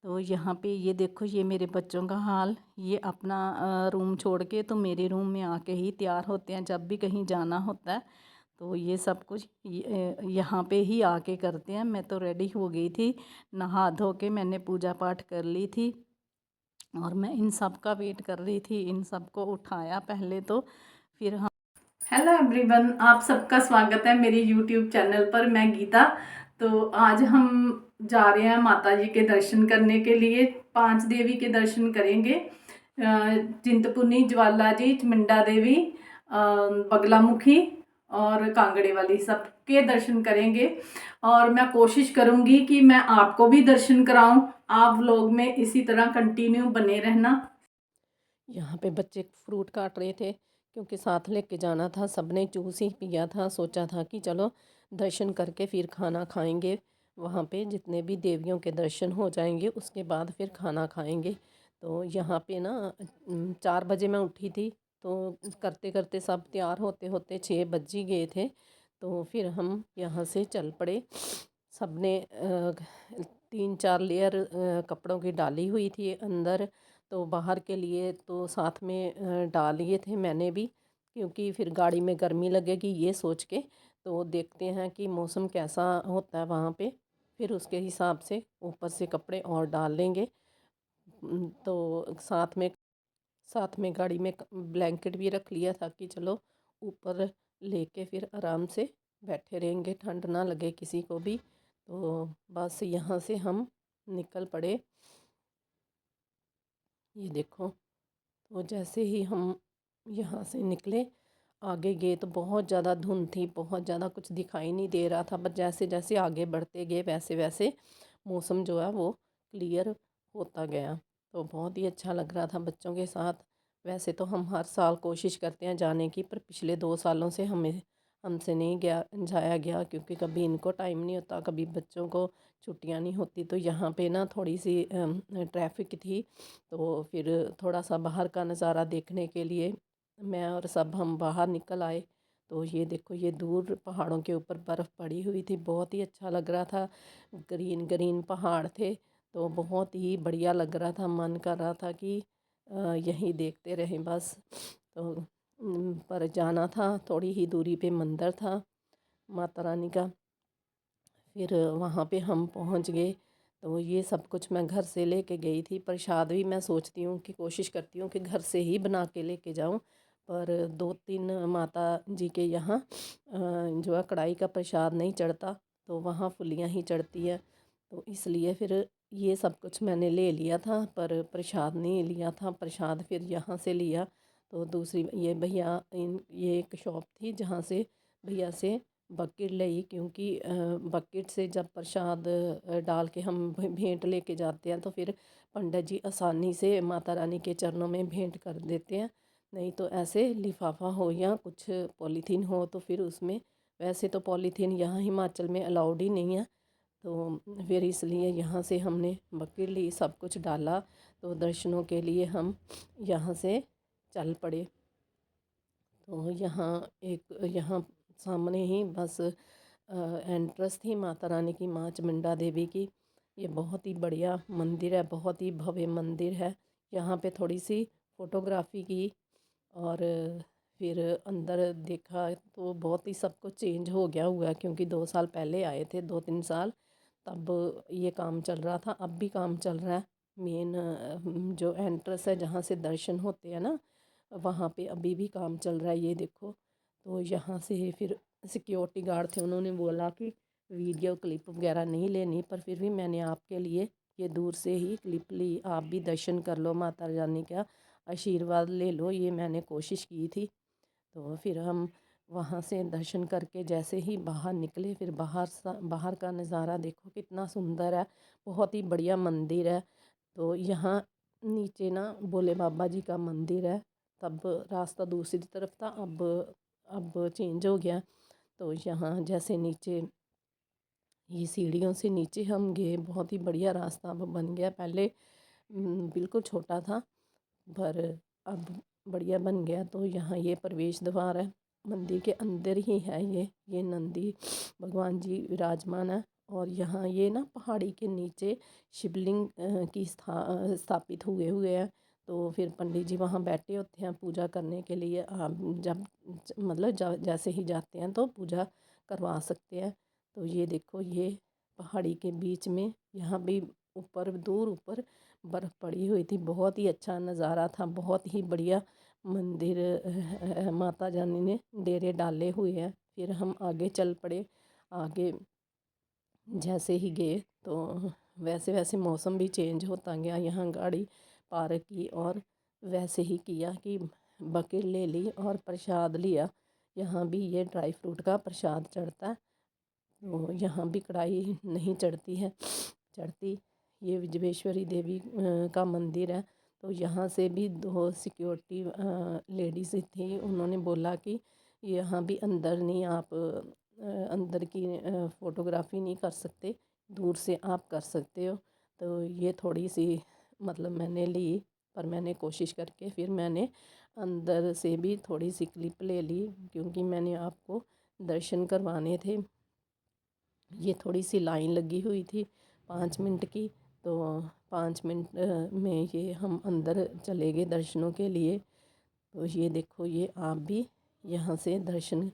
तो यहाँ पे ये देखो, ये मेरे बच्चों का हाल। ये अपना रूम छोड़ के तो मेरे रूम में आके ही तैयार होते हैं जब भी कहीं जाना होता है। तो ये सब कुछ यहाँ पे ही आके करते हैं। मैं तो रेडी हो गई थी, नहा धो के मैंने पूजा पाठ कर ली थी और मैं इन सब का वेट कर रही थी। इन सब को उठाया पहले तो, फिर हम। हेलो एवरीवन, आप सबका स्वागत है मेरे यूट्यूब चैनल पर। मैं गीता। तो आज हम जा रहे हैं माता जी के दर्शन करने के लिए। 5 देवी के दर्शन करेंगे। चिंतपूर्णी, ज्वाला जी, चमुंडा देवी, बगलामुखी और कांगड़े वाली, सबके दर्शन करेंगे। और मैं कोशिश करूँगी कि मैं आपको भी दर्शन कराऊँ। आप व्लॉग में इसी तरह कंटिन्यू बने रहना। यहाँ पे बच्चे फ्रूट काट रहे थे क्योंकि साथ लेके जाना था। सबने जूस ही पिया था। सोचा था कि चलो दर्शन करके फिर खाना खाएंगे। वहाँ पे जितने भी देवियों के दर्शन हो जाएंगे उसके बाद फिर खाना खाएंगे। तो यहाँ पे ना 4 बजे मैं उठी थी। तो करते करते सब तैयार होते होते 6 बज ही गए थे। तो फिर हम यहाँ से चल पड़े। सबने 3-4 लेयर कपड़ों की डाली हुई थी अंदर। तो बाहर के लिए तो साथ में डाल लिए थे मैंने भी, क्योंकि फिर गाड़ी में गर्मी लगेगी ये सोच के। तो देखते हैं कि मौसम कैसा होता है वहाँ पे, फिर उसके हिसाब से ऊपर से कपड़े और डाल लेंगे। तो साथ में गाड़ी में ब्लैंकेट भी रख लिया था कि चलो ऊपर लेके फिर आराम से बैठे रहेंगे, ठंड ना लगे किसी को भी। तो बस यहाँ से हम निकल पड़े। ये देखो, तो जैसे ही हम यहाँ से निकले, आगे गए तो बहुत ज़्यादा धुंध थी, बहुत ज़्यादा कुछ दिखाई नहीं दे रहा था। बट जैसे जैसे आगे बढ़ते गए वैसे वैसे मौसम जो है वो क्लियर होता गया। तो बहुत ही अच्छा लग रहा था बच्चों के साथ। वैसे तो हम हर साल कोशिश करते हैं जाने की, पर पिछले 2 सालों से हमसे नहीं गया जाया गया, क्योंकि कभी इनको टाइम नहीं होता, कभी बच्चों को छुट्टियां नहीं होती। तो यहाँ पे ना थोड़ी सी ट्रैफिक थी। तो फिर थोड़ा सा बाहर का नज़ारा देखने के लिए मैं और सब हम बाहर निकल आए। तो ये देखो, ये दूर पहाड़ों के ऊपर बर्फ़ पड़ी हुई थी, बहुत ही अच्छा लग रहा था। ग्रीन ग्रीन पहाड़ थे, तो बहुत ही बढ़िया लग रहा था। मन कर रहा था कि यहीं देखते रहें बस। तो पर जाना था, थोड़ी ही दूरी पे मंदिर था माता रानी का। फिर वहाँ पे हम पहुँच गए। तो ये सब कुछ मैं घर से लेके गई थी। प्रसाद भी मैं सोचती हूँ कि कोशिश करती हूँ कि घर से ही बना के लेके जाऊँ, पर 2-3 माता जी के यहाँ जो है कढ़ाई का प्रसाद नहीं चढ़ता, तो वहाँ फुलियाँ ही चढ़ती है। तो इसलिए फिर ये सब कुछ मैंने ले लिया था, पर प्रसाद नहीं लिया था। प्रसाद फिर यहाँ से लिया। तो दूसरी ये भैया ये एक शॉप थी जहाँ से भैया से बकेट ली, क्योंकि बकेट से जब प्रसाद डाल के हम भेंट लेके जाते हैं तो फिर पंडित जी आसानी से माता रानी के चरणों में भेंट कर देते हैं। नहीं तो ऐसे लिफाफा हो या कुछ पॉलीथीन हो तो फिर उसमें, वैसे तो पॉलीथीन यहाँ हिमाचल में अलाउड ही नहीं है। तो फिर इसलिए यहाँ से हमने बकेट ली, सब कुछ डाला। तो दर्शनों के लिए हम यहाँ से चल पड़े। तो यहाँ सामने ही बस एंट्रेंस थी माता रानी की, माँ चमुंडा देवी की। ये बहुत ही बढ़िया मंदिर है, बहुत ही भव्य मंदिर है। यहाँ पे थोड़ी सी फ़ोटोग्राफी की और फिर अंदर देखा तो बहुत ही सब कुछ चेंज हो गया हुआ है, क्योंकि 2 साल पहले आए थे, 2-3 साल, तब ये काम चल रहा था। अब भी काम चल रहा है। मेन जो एंट्रेंस है जहाँ से दर्शन होते हैं ना, वहाँ पे अभी भी काम चल रहा है। ये देखो, तो यहाँ से फिर सिक्योरिटी गार्ड थे, उन्होंने बोला कि वीडियो क्लिप वगैरह नहीं लेनी, पर फिर भी मैंने आपके लिए ये दूर से ही क्लिप ली। आप भी दर्शन कर लो, माता रानी का आशीर्वाद ले लो, ये मैंने कोशिश की थी। तो फिर हम वहाँ से दर्शन करके जैसे ही बाहर निकले, फिर बाहर का नज़ारा देखो कितना सुंदर है, बहुत ही बढ़िया मंदिर है। तो यहाँ नीचे ना भोले बाबा जी का मंदिर है। तब रास्ता दूसरी तरफ था, अब चेंज हो गया। तो यहाँ जैसे नीचे ये सीढ़ियों से नीचे हम गए, बहुत ही बढ़िया रास्ता अब बन गया। पहले बिल्कुल छोटा था, पर अब बढ़िया बन गया। तो यहाँ ये प्रवेश द्वार है, मंदिर के अंदर ही है। ये नंदी भगवान जी विराजमान है और यहाँ ये ना पहाड़ी के नीचे शिवलिंग की स्थापित हुए हुए हैं। तो फिर पंडित जी वहाँ बैठे होते हैं पूजा करने के लिए। आप जब मतलब जैसे ही जाते हैं तो पूजा करवा सकते हैं। तो ये देखो, ये पहाड़ी के बीच में यहाँ भी ऊपर दूर ऊपर बर्फ़ पड़ी हुई थी। बहुत ही अच्छा नज़ारा था, बहुत ही बढ़िया मंदिर माता रानी ने डेरे डाले हुए हैं। फिर हम आगे चल पड़े। आगे जैसे ही गए तो वैसे वैसे मौसम भी चेंज होता गया। यहाँ गाड़ी पार्क की और वैसे ही किया कि बकेट ले ली और प्रसाद लिया। यहाँ भी ये ड्राई फ्रूट का प्रसाद चढ़ता है। तो यहाँ भी कढ़ाई नहीं चढ़ती। ये विजयेश्वरी देवी का मंदिर है। तो यहाँ से भी 2 सिक्योरिटी लेडीज़ थी। उन्होंने बोला कि यहाँ भी अंदर नहीं, आप अंदर की फ़ोटोग्राफ़ी नहीं कर सकते, दूर से आप कर सकते हो। तो ये थोड़ी सी मतलब मैंने ली, पर मैंने कोशिश करके फिर मैंने अंदर से भी थोड़ी सी क्लिप ले ली, क्योंकि मैंने आपको दर्शन करवाने थे। ये थोड़ी सी लाइन लगी हुई थी 5 मिनट की। तो 5 मिनट में ये हम अंदर चले गए दर्शनों के लिए। तो ये देखो, ये आप भी यहाँ से दर्शन,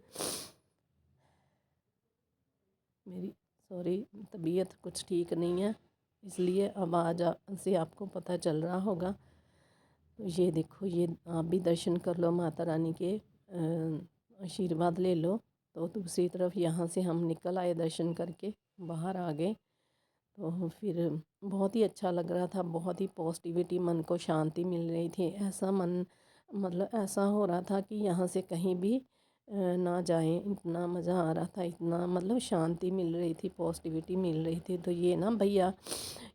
मेरी सॉरी तबीयत कुछ ठीक नहीं है, इसलिए आवाज़ से आपको पता चल रहा होगा। तो ये देखो, ये आप भी दर्शन कर लो, माता रानी के आशीर्वाद ले लो। तो दूसरी तरफ यहाँ से हम निकल आए, दर्शन करके बाहर आ गए। तो फिर बहुत ही अच्छा लग रहा था, बहुत ही पॉजिटिविटी, मन को शांति मिल रही थी। ऐसा मन मतलब ऐसा हो रहा था कि यहाँ से कहीं भी ना जाएं, इतना मज़ा आ रहा था, इतना मतलब शांति मिल रही थी, पॉजिटिविटी मिल रही थी। तो ये ना भैया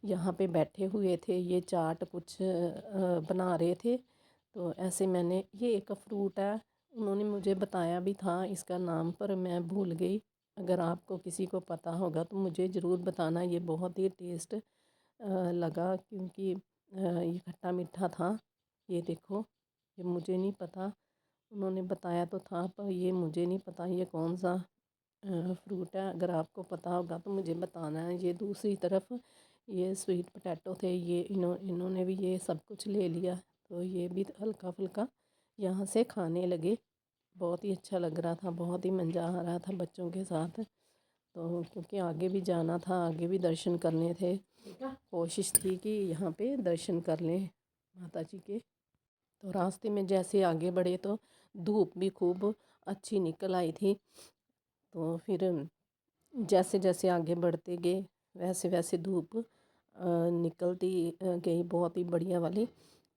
यहाँ पे बैठे हुए थे, ये चाट कुछ बना रहे थे। तो ऐसे मैंने, ये एक फ्रूट है, उन्होंने मुझे बताया भी था इसका नाम, पर मैं भूल गई। अगर आपको किसी को पता होगा तो मुझे ज़रूर बताना। ये बहुत ही टेस्ट लगा, क्योंकि ये खट्टा मीठा था। ये देखो, ये मुझे नहीं पता, उन्होंने बताया तो था, पर ये मुझे नहीं पता ये कौन सा फ्रूट है। अगर आपको पता होगा तो मुझे बताना है। ये दूसरी तरफ ये स्वीट पोटैटो थे, ये इन्होंने भी ये सब कुछ ले लिया। तो ये भी हल्का फुल्का यहाँ से खाने लगे। बहुत ही अच्छा लग रहा था, बहुत ही मज़ा आ रहा था बच्चों के साथ। तो क्योंकि आगे भी जाना था, आगे भी दर्शन करने थे, कोशिश थी कि यहाँ पे दर्शन कर लें माता जी के। तो रास्ते में जैसे आगे बढ़े तो धूप भी खूब अच्छी निकल आई थी। तो फिर जैसे जैसे आगे बढ़ते गए वैसे वैसे धूप निकलती गई, बहुत ही बढ़िया वाली।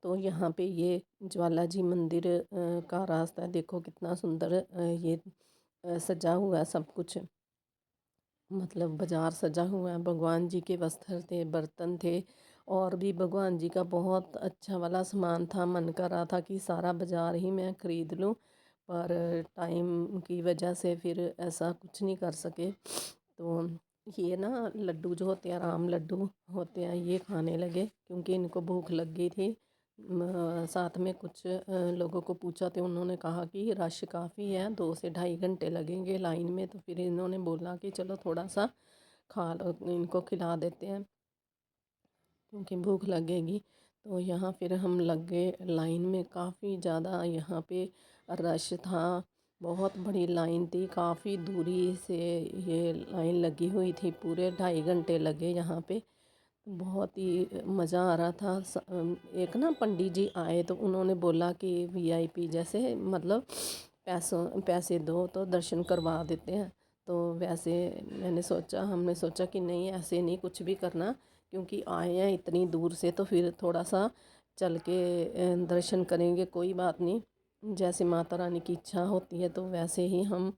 तो यहाँ पे ये ज्वाला जी मंदिर का रास्ता देखो, कितना सुंदर ये सजा हुआ है सब कुछ। मतलब बाज़ार सजा हुआ है, भगवान जी के वस्त्र थे, बर्तन थे, और भी भगवान जी का बहुत अच्छा वाला सामान था। मन कर रहा था कि सारा बाज़ार ही मैं ख़रीद लूँ, पर टाइम की वजह से फिर ऐसा कुछ नहीं कर सके। तो ये ना लड्डू जो होते हैं, राम लड्डू होते हैं, ये खाने लगे, क्योंकि इनको भूख लग गई थी। साथ में कुछ लोगों को पूछा तो उन्होंने कहा कि रश काफ़ी है, 2 से ढाई घंटे लगेंगे लाइन में। तो फिर इन्होंने बोला कि चलो थोड़ा सा खा लो, इनको खिला देते हैं, क्योंकि भूख लगेगी। तो यहाँ फिर हम लग गए लाइन में। काफ़ी ज़्यादा यहाँ पे रश था, बहुत बड़ी लाइन थी, काफ़ी दूरी से ये लाइन लगी हुई थी। पूरे 2.5 घंटे लगे यहाँ पे। बहुत ही मज़ा आ रहा था। एक ना पंडित जी आए तो उन्होंने बोला कि वीआईपी जैसे मतलब पैसे दो तो दर्शन करवा देते हैं। तो वैसे हमने सोचा कि नहीं, ऐसे नहीं कुछ भी करना, क्योंकि आए हैं इतनी दूर से, तो फिर थोड़ा सा चल के दर्शन करेंगे, कोई बात नहीं। जैसे माता रानी की इच्छा होती है तो वैसे ही हम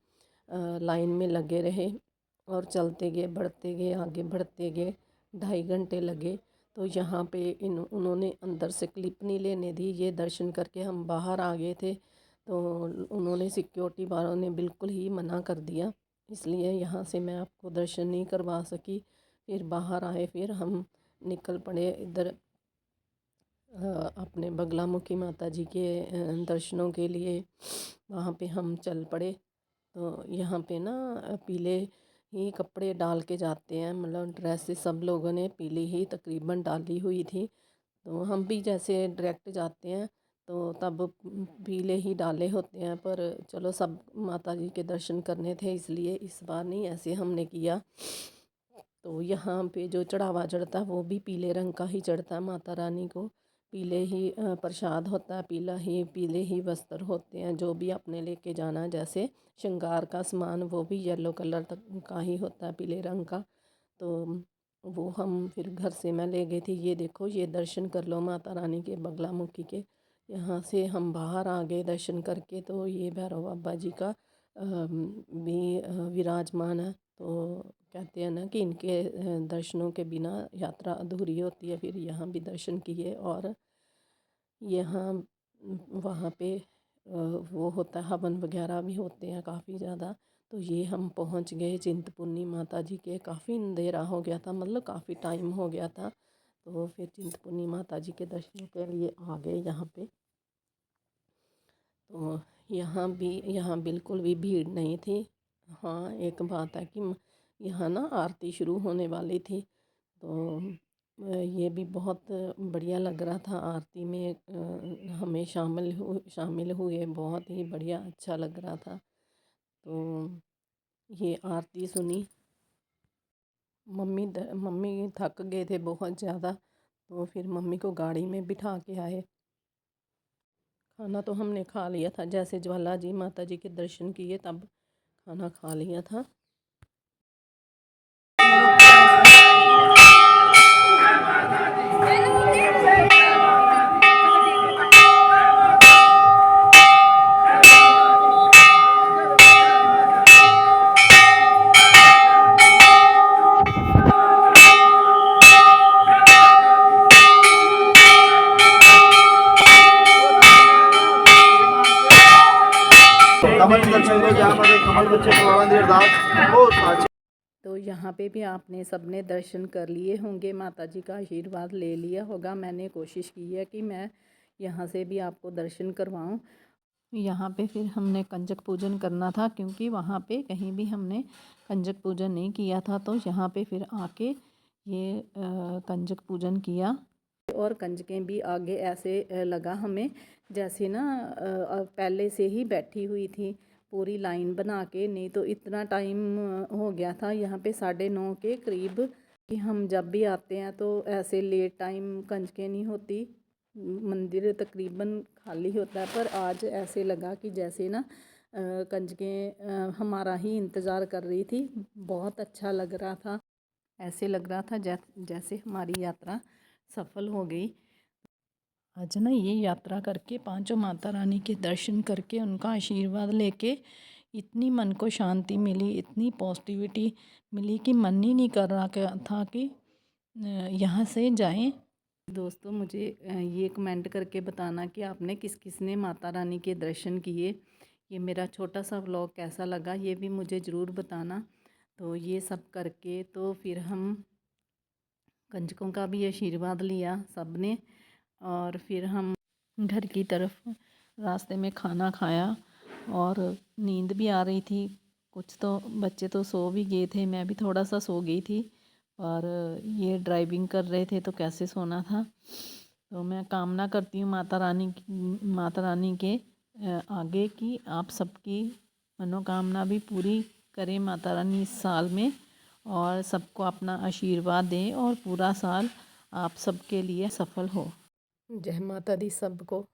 लाइन में लगे रहे और चलते गए, बढ़ते गए, आगे बढ़ते गए। 2.5 घंटे लगे। तो यहाँ पे उन्होंने अंदर से क्लिप नहीं लेने दी, ये दर्शन करके हम बाहर आ गए थे। तो उन्होंने, सिक्योरिटी वालों ने बिल्कुल ही मना कर दिया, इसलिए यहाँ से मैं आपको दर्शन नहीं करवा सकी। फिर बाहर आए, फिर हम निकल पड़े इधर अपने बगलामुखी माता जी के दर्शनों के लिए। वहाँ पे हम चल पड़े। तो यहाँ पे ना पीले ही कपड़े डाल के जाते हैं, मतलब ड्रेसेस सब लोगों ने पीली ही तकरीबन डाली हुई थी। तो हम भी जैसे डायरेक्ट जाते हैं तो तब पीले ही डाले होते हैं, पर चलो सब माता जी के दर्शन करने थे इसलिए इस बार नहीं ऐसे हमने किया। तो यहाँ पे जो चढ़ावा चढ़ता है वो भी पीले रंग का ही चढ़ता है माता रानी को। पीले ही प्रसाद होता है, पीले ही वस्त्र होते हैं जो भी आपने लेके जाना है। जैसे श्रृंगार का सामान वो भी येलो कलर तक का ही होता है, पीले रंग का। तो वो हम फिर घर से मैं ले गई थी। ये देखो, ये दर्शन कर लो माता रानी के बगलामुखी के। यहाँ से हम बाहर आ गए दर्शन करके। तो ये भैरव बाबा जी का भी विराजमान है। तो कहते हैं ना कि इनके दर्शनों के बिना यात्रा अधूरी होती है। फिर यहाँ भी दर्शन किए और यहाँ वहाँ पे वो होता है, हवन वगैरह भी होते हैं काफ़ी ज़्यादा। तो ये हम पहुँच गए चिंतपूर्णी माता जी के। काफ़ी अंधेरा हो गया था, मतलब काफ़ी टाइम हो गया था। तो फिर चिंतपूर्णी माता जी के दर्शनों के लिए आ गए यहाँ पे। तो यहाँ बिल्कुल भी भीड़ नहीं थी। हाँ, एक बात है कि यहाँ ना आरती शुरू होने वाली थी। तो ये भी बहुत बढ़िया लग रहा था आरती में। हमें शामिल हुए, बहुत ही बढ़िया अच्छा लग रहा था। तो ये आरती सुनी। मम्मी थक गए थे बहुत ज़्यादा, तो फिर मम्मी को गाड़ी में बिठा के आए। खाना तो हमने खा लिया था, जैसे ज्वाला जी माता जी के दर्शन किए तब खाना खा लिया था। तो यहाँ पे भी आपने सबने दर्शन कर लिए होंगे, माता जी का आशीर्वाद ले लिया होगा। मैंने कोशिश की है कि मैं यहाँ से भी आपको दर्शन करवाऊँ। यहाँ पे फिर हमने कंजक पूजन करना था, क्योंकि वहाँ पे कहीं भी हमने कंजक पूजन नहीं किया था। तो यहाँ पे फिर आके ये कंजक पूजन किया। और कंजकें भी आगे ऐसे लगा हमें जैसे ना पहले से ही बैठी हुई थी पूरी लाइन बना के। नहीं तो इतना टाइम हो गया था यहाँ पे 9:30 के करीब, कि हम जब भी आते हैं तो ऐसे लेट टाइम कंजकें नहीं होती, मंदिर तकरीबन खाली होता है। पर आज ऐसे लगा कि जैसे ना कंजकें हमारा ही इंतज़ार कर रही थी। बहुत अच्छा लग रहा था, ऐसे लग रहा था जैसे हमारी यात्रा सफल हो गई। आज ना ये यात्रा करके पांचों माता रानी के दर्शन करके उनका आशीर्वाद लेके इतनी मन को शांति मिली, इतनी पॉजिटिविटी मिली कि मन ही नहीं कर रहा था कि यहाँ से जाएं। दोस्तों, मुझे ये कमेंट करके बताना कि आपने किस किस ने माता रानी के दर्शन किए। ये मेरा छोटा सा व्लॉग कैसा लगा ये भी मुझे ज़रूर बताना। तो ये सब करके तो फिर हम कंजकों का भी आशीर्वाद लिया सब ने, और फिर हम घर की तरफ रास्ते में खाना खाया। और नींद भी आ रही थी, कुछ तो बच्चे तो सो भी गए थे, मैं भी थोड़ा सा सो गई थी। और ये ड्राइविंग कर रहे थे तो कैसे सोना था। तो मैं कामना करती हूँ माता रानी के आगे कि आप सबकी मनोकामना भी पूरी करें माता रानी इस साल में, और सबको अपना आशीर्वाद दें और पूरा साल आप सबके लिए सफल हो। जय माता दी सबको।